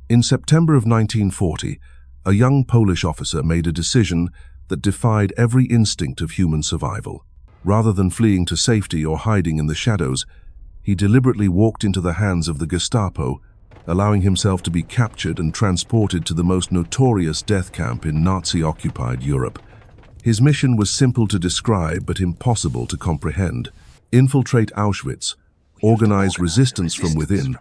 In September of 1940, a young Polish officer made a decision that defied every instinct of human survival. Rather than fleeing to safety or hiding in the shadows, he deliberately walked into the hands of the Gestapo, allowing himself to be captured and transported to the most notorious death camp in Nazi-occupied Europe. His mission was simple to describe but impossible to comprehend: infiltrate Auschwitz, organize resistance from within,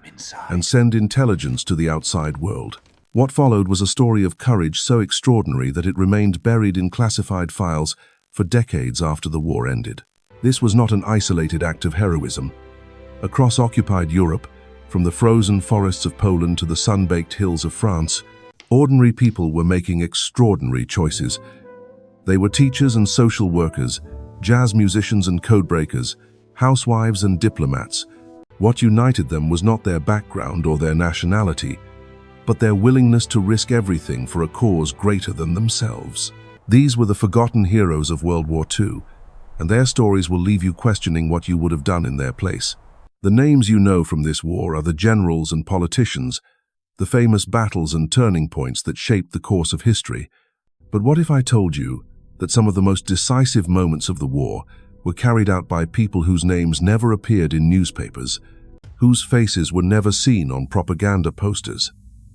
and send intelligence to the outside world. What followed was a story of courage so extraordinary that it remained buried in classified files for decades after the war ended. This was not an isolated act of heroism. Across occupied Europe, from the frozen forests of Poland to the sun-baked hills of France, ordinary people were making extraordinary choices. They were teachers and social workers, jazz musicians and codebreakers, housewives and diplomats. What united them was not their background or their nationality, but their willingness to risk everything for a cause greater than themselves. These were the forgotten heroes of World War II, and their stories will leave you questioning what you would have done in their place. The names you know from this war are the generals and politicians, the famous battles and turning points that shaped the course of history. But what if I told you that some of the most decisive moments of the war were carried out by people whose names never appeared in newspapers, whose faces were never seen on propaganda posters?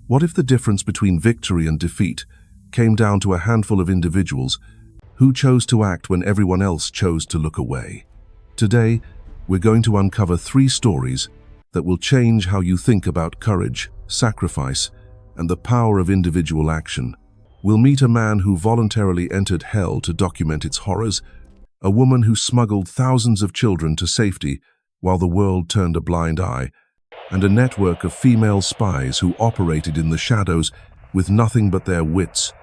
What if the difference between victory and defeat came down to a handful of individuals who chose to act when everyone else chose to look away? Today, we're going to uncover 3 stories that will change how you think about courage, sacrifice, and the power of individual action. We'll meet a man who voluntarily entered hell to document its horrors, a woman who smuggled thousands of children to safety while the world turned a blind eye, and a network of female spies who operated in the shadows with nothing but their wits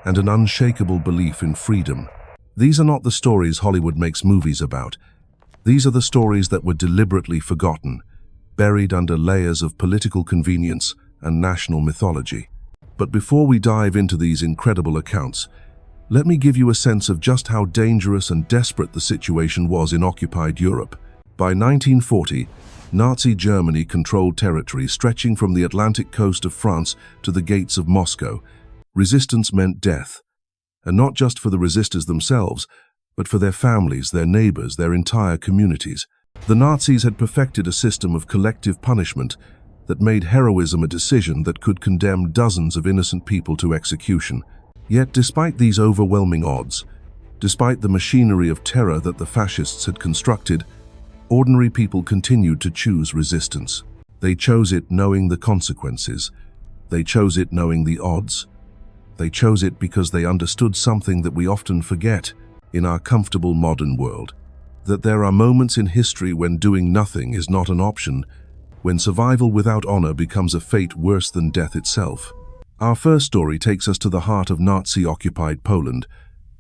and an unshakable belief in freedom. These are not the stories Hollywood makes movies about. These are the stories that were deliberately forgotten, buried under layers of political convenience and national mythology. But before we dive into these incredible accounts, let me give you a sense of just how dangerous and desperate the situation was in occupied Europe. By 1940, Nazi Germany controlled territory stretching from the Atlantic coast of France to the gates of Moscow. Resistance meant death, and not just for the resistors themselves, but for their families, their neighbors, their entire communities. The Nazis had perfected a system of collective punishment that made heroism a decision that could condemn dozens of innocent people to execution. Yet despite these overwhelming odds, despite the machinery of terror that the fascists had constructed, ordinary people continued to choose resistance. They chose it knowing the consequences. They chose it knowing the odds. They chose it because they understood something that we often forget in our comfortable modern world: that there are moments in history when doing nothing is not an option, when survival without honor becomes a fate worse than death itself. Our first story takes us to the heart of Nazi-occupied Poland,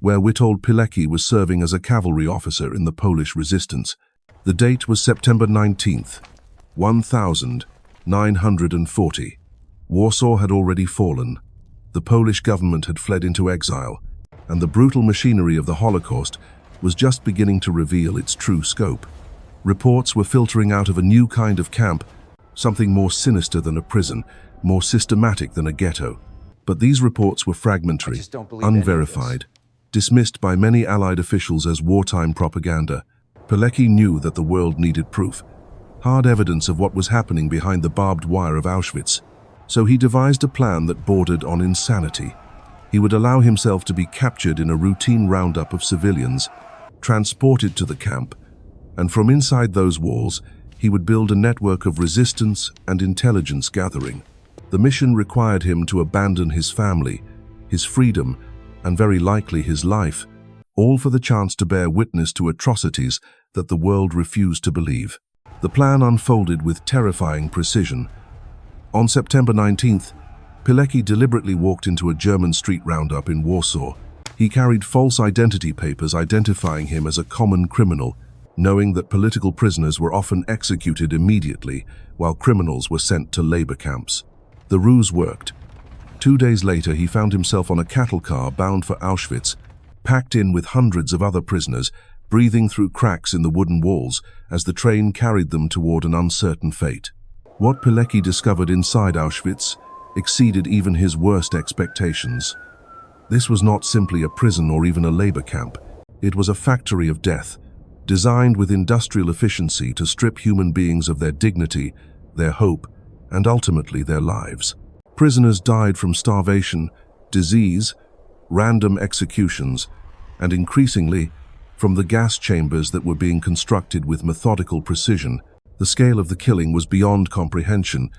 where Witold Pilecki was serving as a cavalry officer in the Polish resistance. The date was September 19th, 1940. Warsaw had already fallen. The Polish government had fled into exile, and the brutal machinery of the Holocaust was just beginning to reveal its true scope. Reports were filtering out of a new kind of camp, something more sinister than a prison, more systematic than a ghetto. But these reports were fragmentary, unverified, dismissed by many Allied officials as wartime propaganda. Pilecki knew that the world needed proof, hard evidence of what was happening behind the barbed wire of Auschwitz. So he devised a plan that bordered on insanity. He would allow himself to be captured in a routine roundup of civilians, transported to the camp, and from inside those walls, he would build a network of resistance and intelligence gathering. The mission required him to abandon his family, his freedom, and very likely his life, all for the chance to bear witness to atrocities that the world refused to believe. The plan unfolded with terrifying precision. On September 19th, Pilecki deliberately walked into a German street roundup in Warsaw. He carried false identity papers identifying him as a common criminal, knowing that political prisoners were often executed immediately while criminals were sent to labor camps. The ruse worked. 2 days later, he found himself on a cattle car bound for Auschwitz, packed in with hundreds of other prisoners, breathing through cracks in the wooden walls as the train carried them toward an uncertain fate. What Pilecki discovered inside Auschwitz exceeded even his worst expectations. This was not simply a prison or even a labor camp. It was a factory of death, designed with industrial efficiency to strip human beings of their dignity, their hope, and ultimately their lives. Prisoners died from starvation, disease, random executions, and increasingly, from the gas chambers that were being constructed with methodical precision. The scale of the killing was beyond comprehension,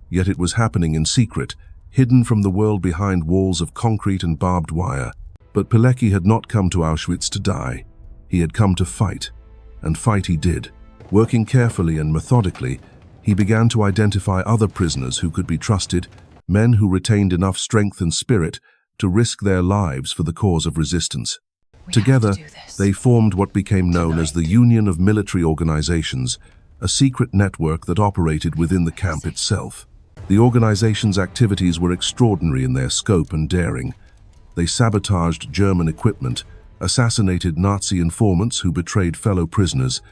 yet it was happening in secret, hidden from the world behind walls of concrete and barbed wire. But Pilecki had not come to Auschwitz to die. He had come to fight, and fight he did. Working carefully and methodically, he began to identify other prisoners who could be trusted, men who retained enough strength and spirit to risk their lives for the cause of resistance. Together, they formed what became known as the Union of Military Organizations, a secret network that operated within the camp itself. The organization's activities were extraordinary in their scope and daring. They sabotaged German equipment, assassinated Nazi informants who betrayed fellow prisoners,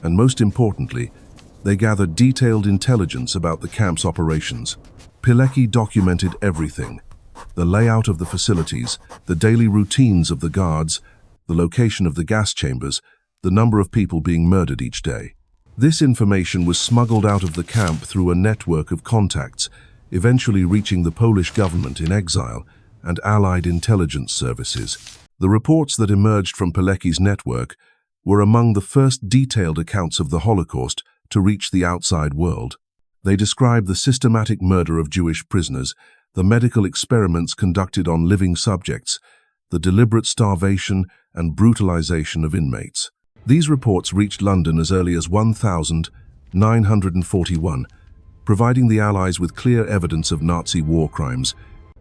and most importantly, they gathered detailed intelligence about the camp's operations. Pilecki documented everything: the layout of the facilities, the daily routines of the guards, the location of the gas chambers, the number of people being murdered each day. This information was smuggled out of the camp through a network of contacts, eventually reaching the Polish government in exile and Allied intelligence services. The reports that emerged from Pilecki's network were among the first detailed accounts of the Holocaust to reach the outside world. They described the systematic murder of Jewish prisoners, the medical experiments conducted on living subjects, the deliberate starvation and brutalization of inmates. These reports reached London as early as 1941, providing the Allies with clear evidence of Nazi war crimes,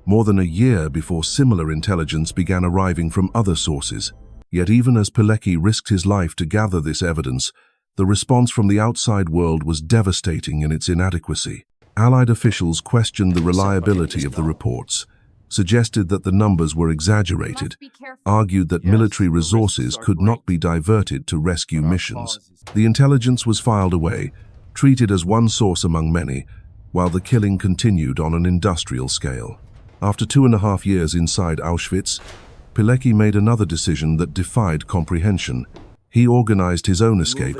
more than a year before similar intelligence began arriving from other sources. Yet even as Pilecki risked his life to gather this evidence, the response from the outside world was devastating in its inadequacy. Allied officials questioned the reliability of the reports, suggested that the numbers were exaggerated, argued that military resources could not be diverted to rescue missions. The intelligence was filed away, treated as one source among many, while the killing continued on an industrial scale. After 2.5 years inside Auschwitz, Pilecki made another decision that defied comprehension. He organized his own escape,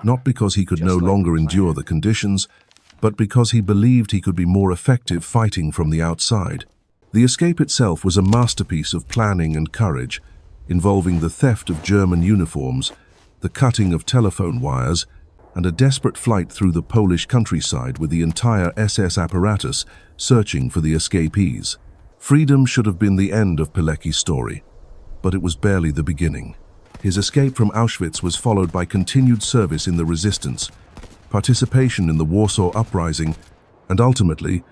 not because he could no longer endure the conditions, but because he believed he could be more effective fighting from the outside. The escape itself was a masterpiece of planning and courage, involving the theft of German uniforms, the cutting of telephone wires, and a desperate flight through the Polish countryside with the entire SS apparatus searching for the escapees. Freedom should have been the end of Pilecki's story, but it was barely the beginning. His escape from Auschwitz was followed by continued service in the resistance, participation in the Warsaw Uprising, and ultimately,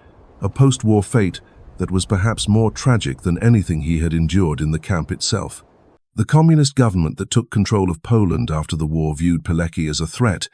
a post-war fate that was perhaps more tragic than anything he had endured in the camp itself. The communist government that took control of Poland after the war viewed Pilecki as a threat,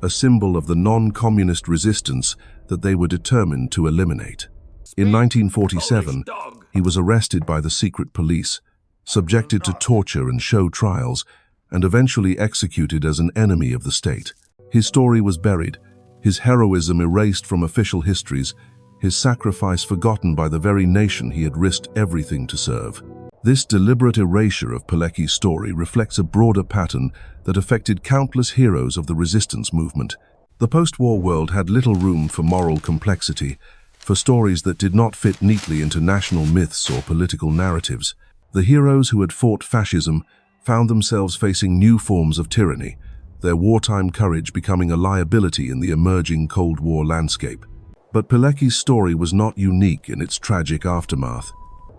a symbol of the non-communist resistance that they were determined to eliminate. In 1947, he was arrested by the secret police, subjected to torture and show trials, and eventually executed as an enemy of the state. His story was buried, his heroism erased from official histories, his sacrifice forgotten by the very nation he had risked everything to serve. This deliberate erasure of Pilecki's story reflects a broader pattern that affected countless heroes of the resistance movement. The post-war world had little room for moral complexity, for stories that did not fit neatly into national myths or political narratives. The heroes who had fought fascism found themselves facing new forms of tyranny, their wartime courage becoming a liability in the emerging Cold War landscape. But Pilecki's story was not unique in its tragic aftermath.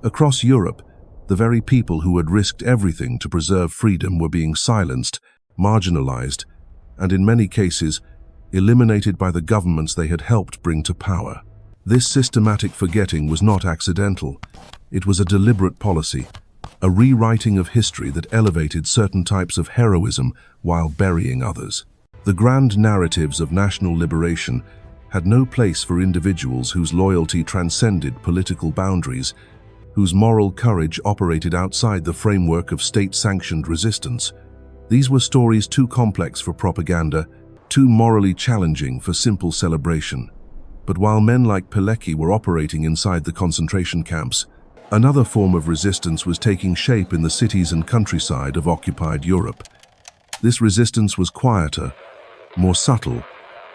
Across Europe, the very people who had risked everything to preserve freedom were being silenced, marginalized, and in many cases, eliminated by the governments they had helped bring to power. This systematic forgetting was not accidental. It was a deliberate policy, a rewriting of history that elevated certain types of heroism while burying others. The grand narratives of national liberation had no place for individuals whose loyalty transcended political boundaries, whose moral courage operated outside the framework of state-sanctioned resistance. These were stories too complex for propaganda, too morally challenging for simple celebration. But while men like Pilecki were operating inside the concentration camps, another form of resistance was taking shape in the cities and countryside of occupied Europe. This resistance was quieter, more subtle,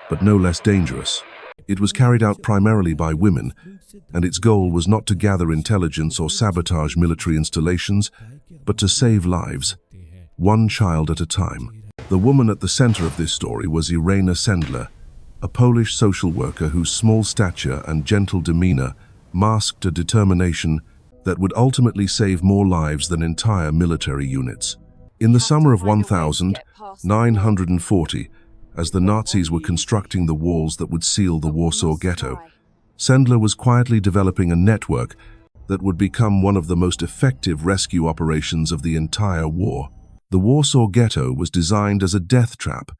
but no less dangerous. It was carried out primarily by women, and its goal was not to gather intelligence or sabotage military installations, but to save lives, one child at a time. The woman at the center of this story was Irena Sendler, a Polish social worker whose small stature and gentle demeanor masked a determination that would ultimately save more lives than entire military units. In the summer of 1940, as the Nazis were constructing the walls that would seal the Warsaw Ghetto, Sendler was quietly developing a network that would become one of the most effective rescue operations of the entire war. The Warsaw Ghetto was designed as a death trap,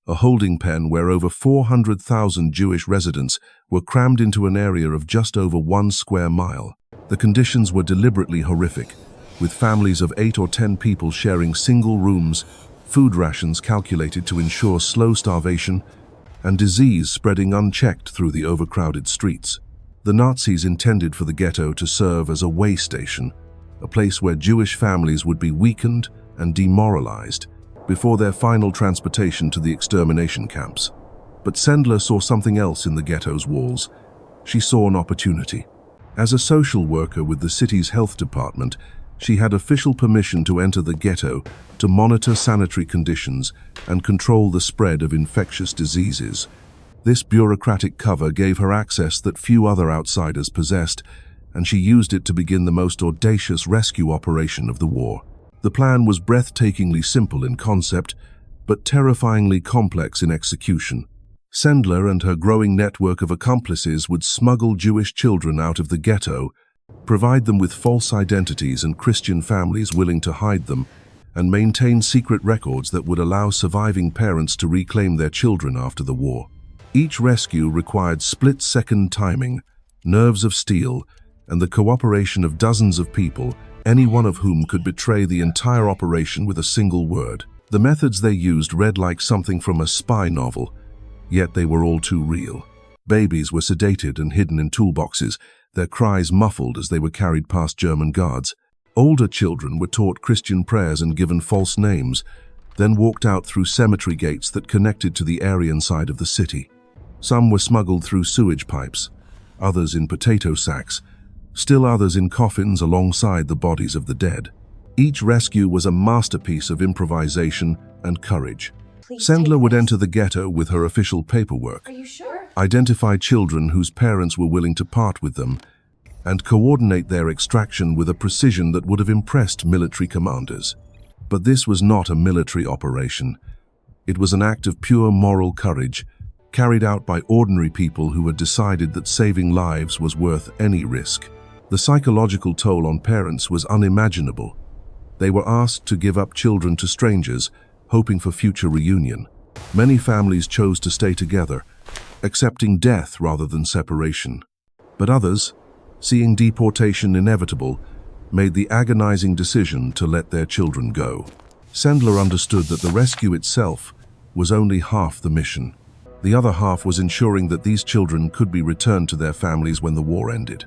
a holding pen where over 400,000 Jewish residents were crammed into an area of just over 1 square mile. The conditions were deliberately horrific, with families of 8 or 10 people sharing single rooms, food rations calculated to ensure slow starvation, and disease spreading unchecked through the overcrowded streets. The Nazis intended for the ghetto to serve as a way station, a place where Jewish families would be weakened and demoralized before their final transportation to the extermination camps. But Sendler saw something else in the ghetto's walls. She saw an opportunity. As a social worker with the city's health department, she had official permission to enter the ghetto to monitor sanitary conditions and control the spread of infectious diseases. This bureaucratic cover gave her access that few other outsiders possessed, and she used it to begin the most audacious rescue operation of the war. The plan was breathtakingly simple in concept, but terrifyingly complex in execution. Sendler and her growing network of accomplices would smuggle Jewish children out of the ghetto, provide them with false identities and Christian families willing to hide them, and maintain secret records that would allow surviving parents to reclaim their children after the war. Each rescue required split-second timing, nerves of steel, and the cooperation of dozens of people, any one of whom could betray the entire operation with a single word. The methods they used read like something from a spy novel, yet they were all too real. Babies were sedated and hidden in toolboxes, their cries muffled as they were carried past German guards. Older children were taught Christian prayers and given false names, then walked out through cemetery gates that connected to the Aryan side of the city. Some were smuggled through sewage pipes, others in potato sacks, still others in coffins alongside the bodies of the dead. Each rescue was a masterpiece of improvisation and courage. Sendler would enter the ghetto with her official paperwork, identify children whose parents were willing to part with them, and coordinate their extraction with a precision that would have impressed military commanders. But this was not a military operation. It was an act of pure moral courage, carried out by ordinary people who had decided that saving lives was worth any risk. The psychological toll on parents was unimaginable. They were asked to give up children to strangers, hoping for future reunion. Many families chose to stay together, accepting death rather than separation. But others, seeing deportation inevitable, made the agonizing decision to let their children go. Sendler understood that the rescue itself was only half the mission. The other half was ensuring that these children could be returned to their families when the war ended.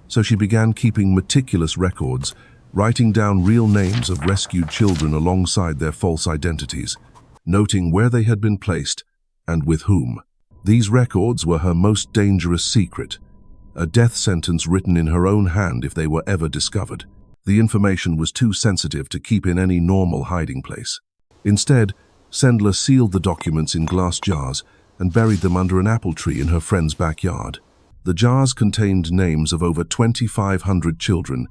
So she began keeping meticulous records, writing down real names of rescued children alongside their false identities, noting where they had been placed and with whom. These records were her most dangerous secret, a death sentence written in her own hand if they were ever discovered. The information was too sensitive to keep in any normal hiding place. Instead, Sendler sealed the documents in glass jars and buried them under an apple tree in her friend's backyard. The jars contained names of over 2,500 children,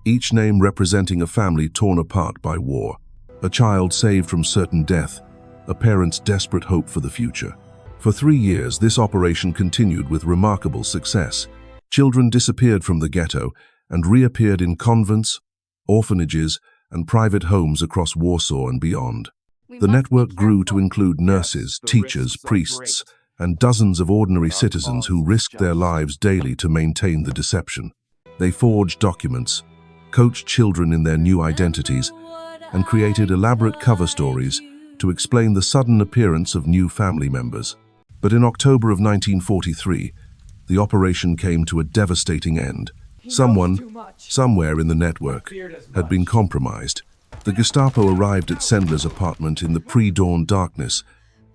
each name representing a family torn apart by war. A child saved from certain death, a parent's desperate hope for the future. For 3 years, this operation continued with remarkable success. Children disappeared from the ghetto and reappeared in convents, orphanages, and private homes across Warsaw and beyond. The network grew to include nurses, teachers, priests, and dozens of ordinary citizens who risked their lives daily to maintain the deception. They forged documents, coached children in their new identities, and created elaborate cover stories to explain the sudden appearance of new family members. But in October of 1943, the operation came to a devastating end. Someone, somewhere in the network, had been compromised. The Gestapo arrived at Sendler's apartment in the pre-dawn darkness,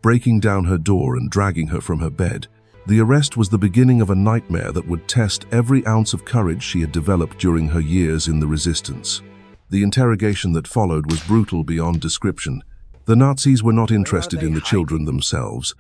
breaking down her door and dragging her from her bed. The arrest was the beginning of a nightmare that would test every ounce of courage she had developed during her years in the resistance. The interrogation that followed was brutal beyond description. The Nazis were not interested in the children themselves.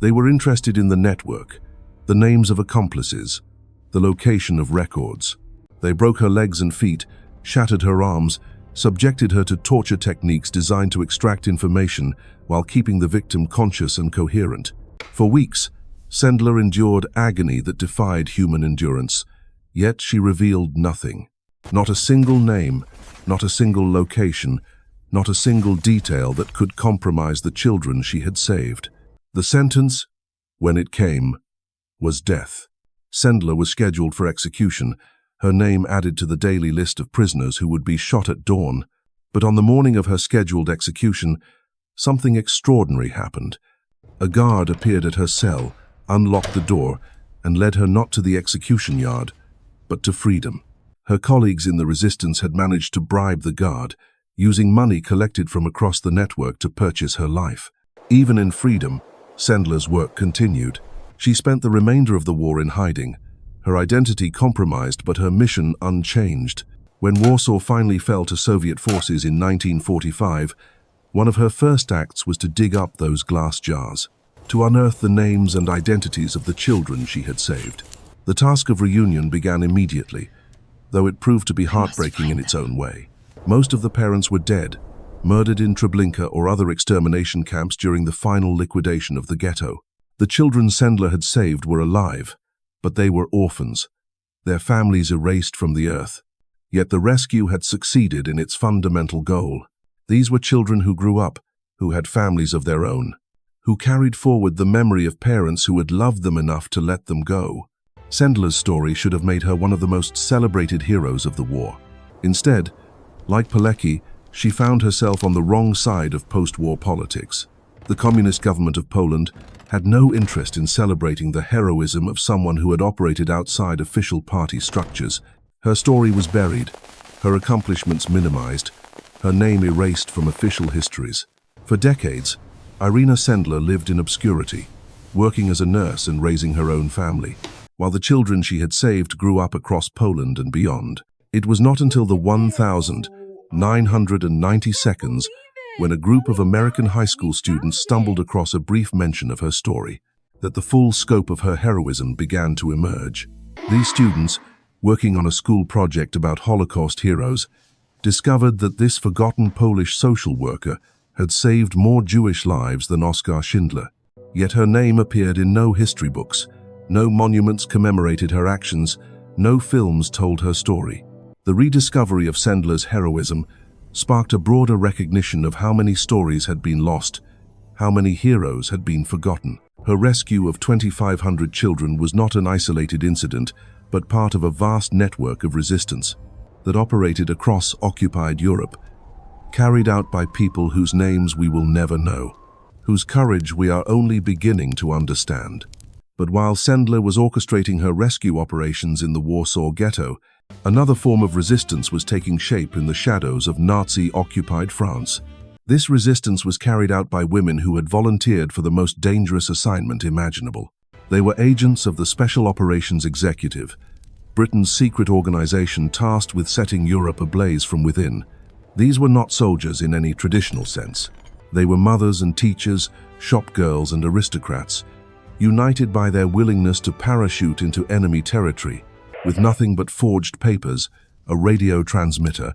They were interested in the network, the names of accomplices, the location of records. They broke her legs and feet, shattered her arms, subjected her to torture techniques designed to extract information while keeping the victim conscious and coherent. For weeks, Sendler endured agony that defied human endurance, yet she revealed nothing. Not a single name, not a single location, not a single detail that could compromise the children she had saved. The sentence, when it came, was death. Sendler was scheduled for execution, her name added to the daily list of prisoners who would be shot at dawn. But on the morning of her scheduled execution, something extraordinary happened. A guard appeared at her cell, unlocked the door, and led her not to the execution yard, but to freedom. Her colleagues in the resistance had managed to bribe the guard, using money collected from across the network to purchase her life. Even in freedom, Sendler's work continued. She spent the remainder of the war in hiding, her identity compromised but her mission unchanged. When Warsaw finally fell to Soviet forces in 1945, one of her first acts was to dig up those glass jars, to unearth the names and identities of the children she had saved. The task of reunion began immediately, though it proved to be heartbreaking in its own way. Most of the parents were dead, murdered in Treblinka or other extermination camps during the final liquidation of the ghetto. The children Sendler had saved were alive, but they were orphans, their families erased from the earth. Yet the rescue had succeeded in its fundamental goal. These were children who grew up, who had families of their own, who carried forward the memory of parents who had loved them enough to let them go. Sendler's story should have made her one of the most celebrated heroes of the war. Instead, like Pilecki, she found herself on the wrong side of post-war politics. The communist government of Poland had no interest in celebrating the heroism of someone who had operated outside official party structures. Her story was buried, her accomplishments minimized, her name erased from official histories. For decades, Irena Sendler lived in obscurity, working as a nurse and raising her own family, while the children she had saved grew up across Poland and beyond. It was not until the 1,990 seconds when a group of American high school students stumbled across a brief mention of her story that the full scope of her heroism began to emerge. These students, working on a school project about Holocaust heroes, discovered that this forgotten Polish social worker had saved more Jewish lives than Oskar Schindler. Yet her name appeared in no history books, no monuments commemorated her actions, no films told her story. The rediscovery of Sendler's heroism sparked a broader recognition of how many stories had been lost, how many heroes had been forgotten. Her rescue of 2,500 children was not an isolated incident, but part of a vast network of resistance that operated across occupied Europe, carried out by people whose names we will never know, whose courage we are only beginning to understand. But while Sendler was orchestrating her rescue operations in the Warsaw Ghetto, another form of resistance was taking shape in the shadows of Nazi-occupied France. This resistance was carried out by women who had volunteered for the most dangerous assignment imaginable. They were agents of the Special Operations Executive, Britain's secret organization tasked with setting Europe ablaze from within. These were not soldiers in any traditional sense. They were mothers and teachers, shop girls and aristocrats, united by their willingness to parachute into enemy territory, with nothing but forged papers, a radio transmitter,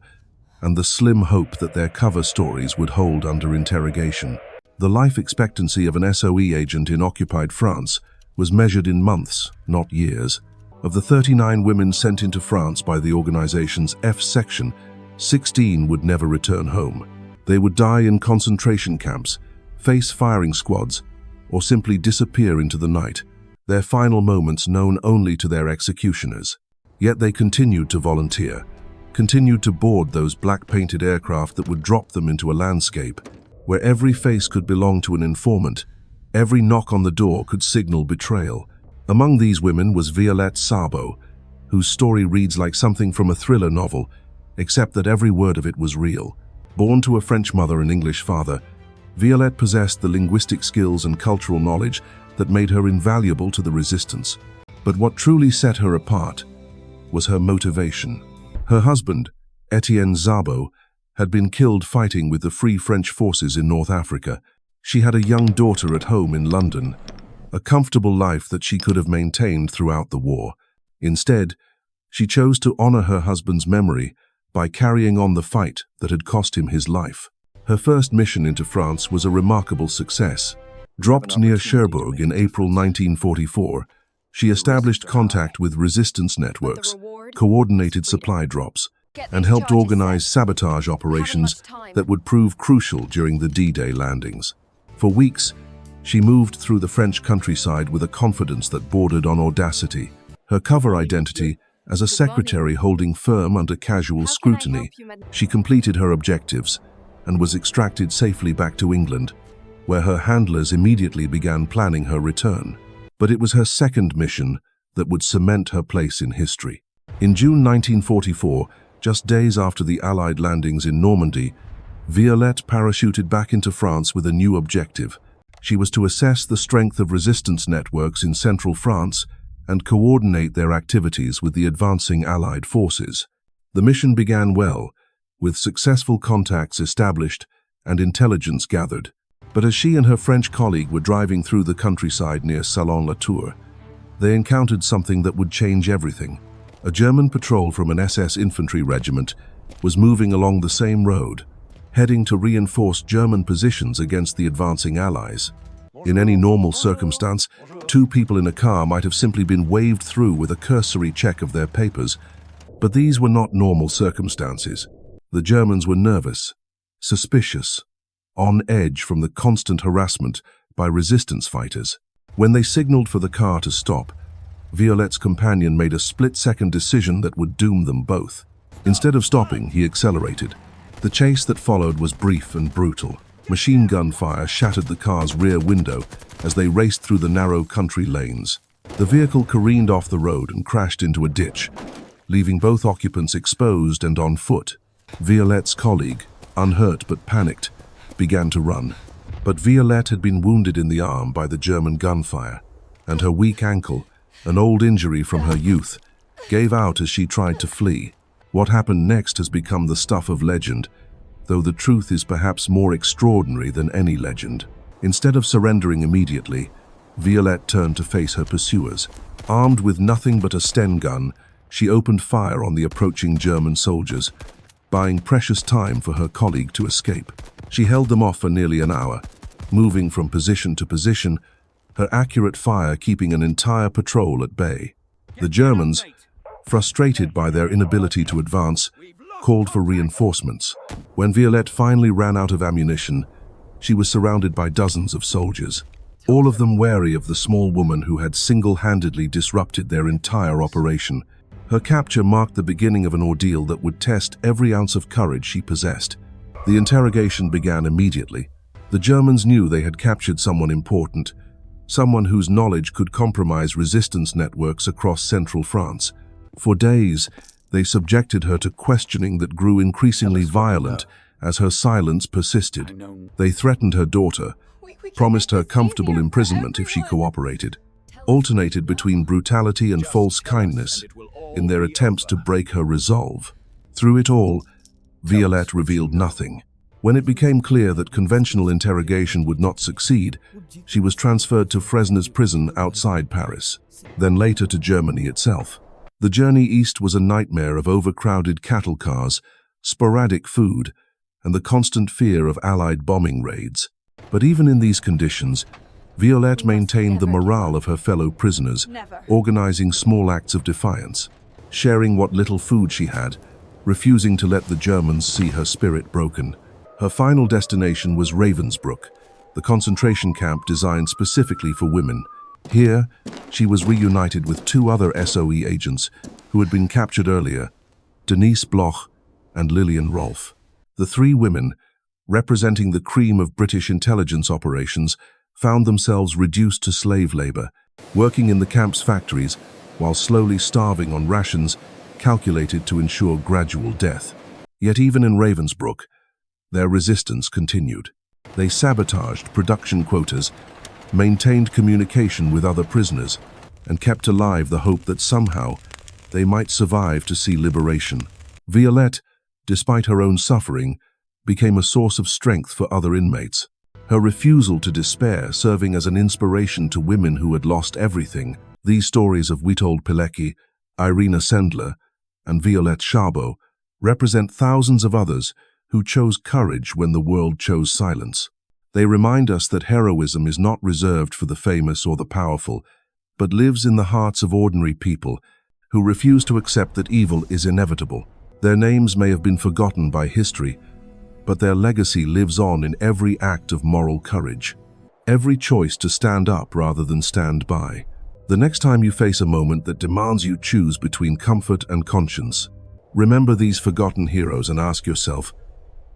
and the slim hope that their cover stories would hold under interrogation. The life expectancy of an SOE agent in occupied France was measured in months, not years. Of the 39 women sent into France by the organization's F section, 16 would never return home. They would die in concentration camps, face firing squads, or simply disappear into the night, their final moments known only to their executioners. Yet they continued to volunteer, continued to board those black-painted aircraft that would drop them into a landscape where every face could belong to an informant, every knock on the door could signal betrayal. Among these women was Violette Szabo, whose story reads like something from a thriller novel, except that every word of it was real. Born to a French mother and English father, Violette possessed the linguistic skills and cultural knowledge that made her invaluable to the resistance. But what truly set her apart was her motivation. Her husband, Etienne Szabo, had been killed fighting with the Free French forces in North Africa. She had a young daughter at home in London, a comfortable life that she could have maintained throughout the war. Instead, she chose to honor her husband's memory by carrying on the fight that had cost him his life. Her first mission into France was a remarkable success. Dropped near Cherbourg in April 1944, she established contact with resistance networks, coordinated supply drops, and helped organize sabotage operations that would prove crucial during the D-Day landings. For weeks, she moved through the French countryside with a confidence that bordered on audacity. Her cover identity as a secretary holding firm under casual scrutiny, she completed her objectives and was extracted safely back to England, where her handlers immediately began planning her return. But it was her second mission that would cement her place in history. In June 1944, just days after the Allied landings in Normandy, Violette parachuted back into France with a new objective. She was to assess the strength of resistance networks in central France and coordinate their activities with the advancing Allied forces. The mission began well, with successful contacts established and intelligence gathered. But as she and her French colleague were driving through the countryside near Salon-la-Tour, they encountered something that would change everything. A German patrol from an SS infantry regiment was moving along the same road, heading to reinforce German positions against the advancing Allies. In any normal circumstance, two people in a car might have simply been waved through with a cursory check of their papers, but these were not normal circumstances. The Germans were nervous, suspicious, on edge from the constant harassment by resistance fighters. When they signaled for the car to stop, Violette's companion made a split-second decision that would doom them both. Instead of stopping, he accelerated. The chase that followed was brief and brutal. Machine gun fire shattered the car's rear window as they raced through the narrow country lanes. The vehicle careened off the road and crashed into a ditch, leaving both occupants exposed and on foot. Violette's colleague, unhurt but panicked, began to run. But Violette had been wounded in the arm by the German gunfire, and her weak ankle, an old injury from her youth, gave out as she tried to flee. What happened next has become the stuff of legend, though the truth is perhaps more extraordinary than any legend. Instead of surrendering immediately, Violette turned to face her pursuers. Armed with nothing but a Sten gun, she opened fire on the approaching German soldiers, buying precious time for her colleague to escape. She held them off for nearly an hour, moving from position to position, her accurate fire keeping an entire patrol at bay. The Germans, frustrated by their inability to advance, called for reinforcements. When Violette finally ran out of ammunition, she was surrounded by dozens of soldiers, all of them wary of the small woman who had single-handedly disrupted their entire operation. Her capture marked the beginning of an ordeal that would test every ounce of courage she possessed. The interrogation began immediately. The Germans knew they had captured someone important, someone whose knowledge could compromise resistance networks across central France. For days, they subjected her to questioning that grew increasingly violent as her silence persisted. They threatened her daughter, promised her comfortable imprisonment if she cooperated, alternated between brutality and false kindness in their attempts to break her resolve. Through it all, Violette revealed nothing. When it became clear that conventional interrogation would not succeed, she was transferred to Fresnes prison outside Paris, then later to Germany itself. The journey east was a nightmare of overcrowded cattle cars, sporadic food, and the constant fear of Allied bombing raids. But even in these conditions, Violette maintained the morale of her fellow prisoners, organizing small acts of defiance, sharing what little food she had, refusing to let the Germans see her spirit broken. Her final destination was Ravensbrück, the concentration camp designed specifically for women. Here, she was reunited with two other SOE agents who had been captured earlier, Denise Bloch and Lilian Rolfe. The three women, representing the cream of British intelligence operations, found themselves reduced to slave labor, working in the camp's factories while slowly starving on rations calculated to ensure gradual death. Yet even in Ravensbrück, their resistance continued. They sabotaged production quotas, maintained communication with other prisoners, and kept alive the hope that somehow they might survive to see liberation. Violette, despite her own suffering, became a source of strength for other inmates, her refusal to despair serving as an inspiration to women who had lost everything. These stories of Witold Pilecki, Irena Sendler, and Violette Szabo represent thousands of others who chose courage when the world chose silence. They remind us that heroism is not reserved for the famous or the powerful, but lives in the hearts of ordinary people who refuse to accept that evil is inevitable. Their names may have been forgotten by history, but their legacy lives on in every act of moral courage, every choice to stand up rather than stand by. The next time you face a moment that demands you choose between comfort and conscience, remember these forgotten heroes and ask yourself,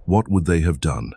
what would they have done?